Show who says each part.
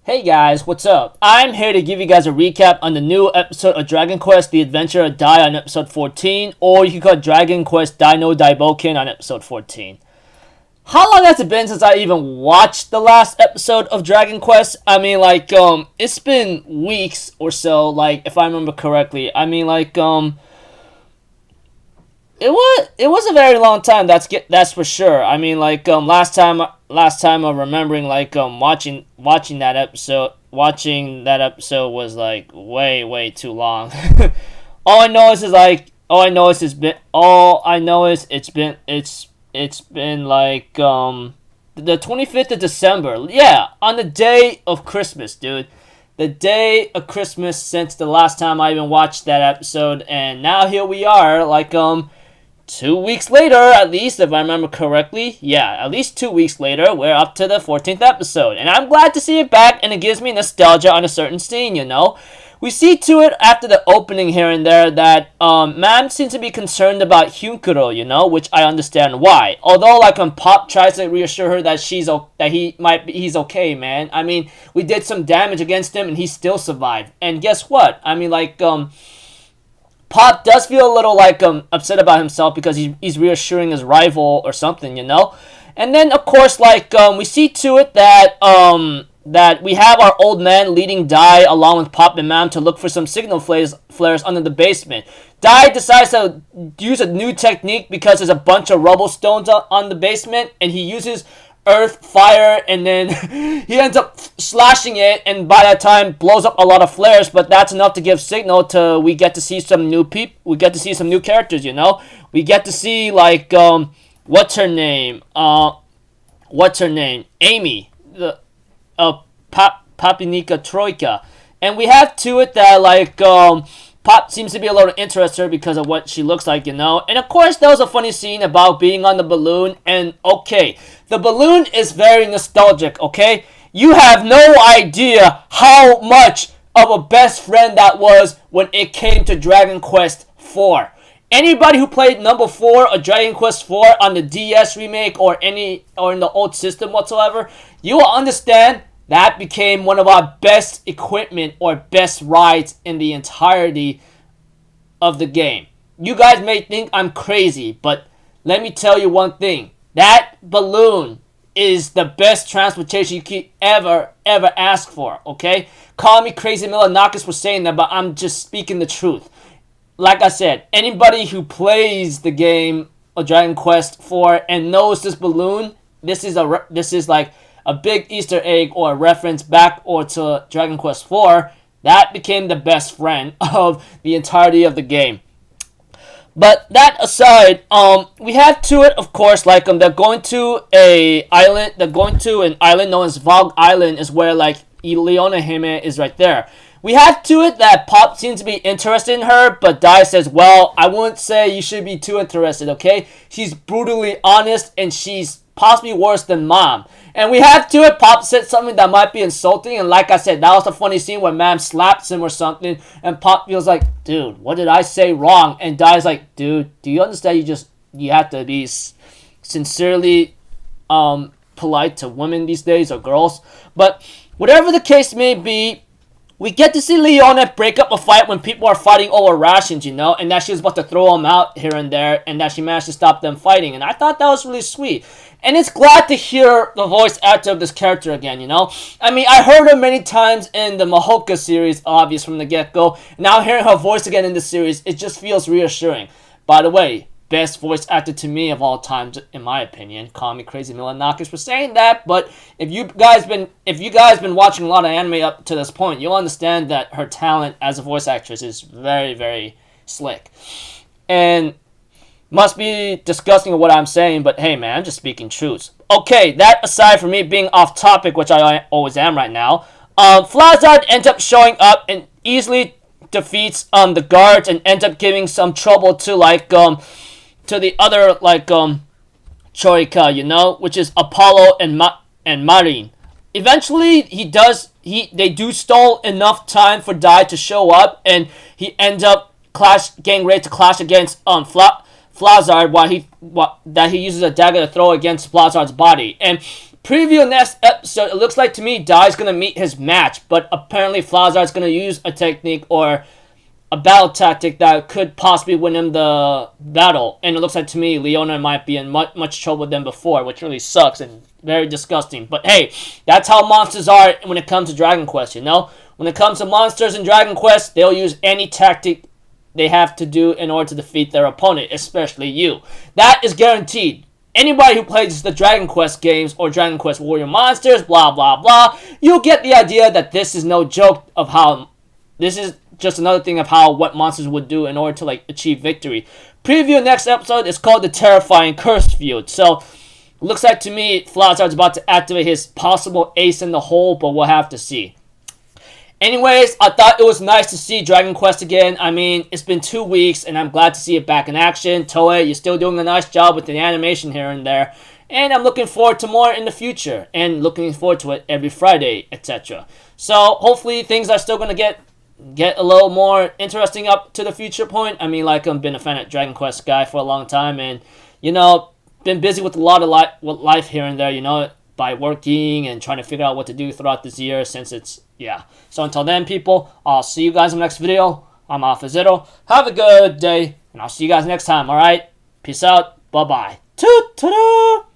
Speaker 1: Hey guys, what's up? I'm here to give you guys a recap on the new episode of Dragon Quest The Adventure of Dai on episode 14, or you can call it Dragon Quest Dai no Da'i Boken on episode 14. How long has it been since I even watched the last episode of Dragon Quest? It's been weeks or so, if I remember correctly. It was a very long time. That's for sure. Last time of remembering watching that episode. Watching that episode was way too long. all I know is it's been the 25th of December. Yeah, on the day of Christmas, dude. The day of Christmas since the last time I even watched that episode, and now here we are, 2 weeks later, at least, if I remember correctly. Yeah, at least 2 weeks later, we're up to the 14th episode. And I'm glad to see it back, and it gives me nostalgia on a certain scene, you know? We see to it after the opening here and there that Mam seems to be concerned about Hyunkuro, you know, which I understand why. Although, when Pop tries to reassure her that he's okay, man. We did some damage against him, and he still survived. And guess what? Pop does feel a little upset about himself because he's reassuring his rival or something, you know. And then of course we see to it that that we have our old man leading Dai along with Pop and Mam to look for some signal flares under the basement. Dai decides to use a new technique because there's a bunch of rubble stones on the basement, and he uses earth, fire, and then he ends up slashing it, and by that time blows up a lot of flares, but that's enough to give signal to we get to see some new characters, you know. We get to see what's her name, Amy, the Papinika Troika, and we have to it that Pop seems to be a little interested because of what she looks like, you know. And of course, there was a funny scene about being on the balloon. And okay, the balloon is very nostalgic, okay? You have no idea how much of a best friend that was when it came to Dragon Quest IV. Anybody who played number 4 or Dragon Quest IV on the DS remake or in the old system whatsoever, you will understand that became one of our best equipment or best rides in the entirety of the game. You guys may think I'm crazy, but let me tell you one thing. That balloon is the best transportation you could ever ask for, okay? Call me crazy Milanakis for saying that, but I'm just speaking the truth. Like I said, anybody who plays the game of Dragon Quest IV and knows this balloon, this is a big Easter egg or a reference back or to Dragon Quest IV, that became the best friend of the entirety of the game. But that aside, we have to it, of course, they're going to an island known as Vogue Island, is where Leona Hime is right there. We have to it that Pop seems to be interested in her, but Dai says, well, I wouldn't say you should be too interested, okay? She's brutally honest, and she's possibly worse than Mom. And we have to it, Pop said something that might be insulting, and like I said, that was a funny scene where Mam slaps him or something, and Pop feels like, dude, what did I say wrong? And Dai's like, dude, do you understand you have to be sincerely polite to women these days, or girls? But whatever the case may be, we get to see Leona break up a fight when people are fighting over rations, you know, and that she was about to throw them out here and there, and that she managed to stop them fighting, and I thought that was really sweet. And it's glad to hear the voice actor of this character again, you know. I heard her many times in the Mahoka series, obvious from the get-go. Now hearing her voice again in this series, it just feels reassuring. By the way, best voice actor to me of all time, in my opinion. Call me crazy Milanakis for saying that, but if you guys been watching a lot of anime up to this point, you'll understand that her talent as a voice actress is very, very slick. And must be disgusting what I'm saying, but hey man, I'm just speaking truths. Okay, that aside from me being off topic, which I always am right now, Flazard ends up showing up and easily defeats the guards and ends up giving some trouble to to the other Troika, you know, which is Apollo and Marin. Eventually, they do stall enough time for Dai to show up, and he ends up getting ready to clash against Flazard while he uses a dagger to throw against Flazard's body. And Preview next episode. It looks like to me Dai's gonna meet his match, but apparently Flazar's gonna use a technique or a battle tactic that could possibly win him the battle. And it looks like to me Leona might be in much trouble than before, which really sucks and very disgusting. But hey, that's how monsters are when it comes to Dragon Quest, you know? When it comes to monsters in Dragon Quest, they'll use any tactic they have to do in order to defeat their opponent, especially you. That is guaranteed. Anybody who plays the Dragon Quest games or Dragon Quest Warrior Monsters, blah, blah, blah, you'll get the idea that this is no joke of how... This is just another thing of how what monsters would do in order to, like, achieve victory. Preview next episode is called the Terrifying Cursed Field. So, looks like to me Flazar's about to activate his possible ace in the hole, but we'll have to see. Anyways, I thought it was nice to see Dragon Quest again. I mean, it's been 2 weeks, and I'm glad to see it back in action. Toei, you're still doing a nice job with the animation here and there. And I'm looking forward to more in the future. And looking forward to it every Friday, etc. So, hopefully, things are still going to get a little more interesting up to the future point. I mean, like, I've been a fan of Dragon Quest guy for a long time. And, you know, been busy with a lot of life here and there, you know, by working and trying to figure out what to do throughout this year since it's... Yeah. So until then, people, I'll see you guys in the next video. I'm Alpha Have a good day, and I'll see you guys next time, alright? Peace out. Bye-bye. Toot-toot-toot!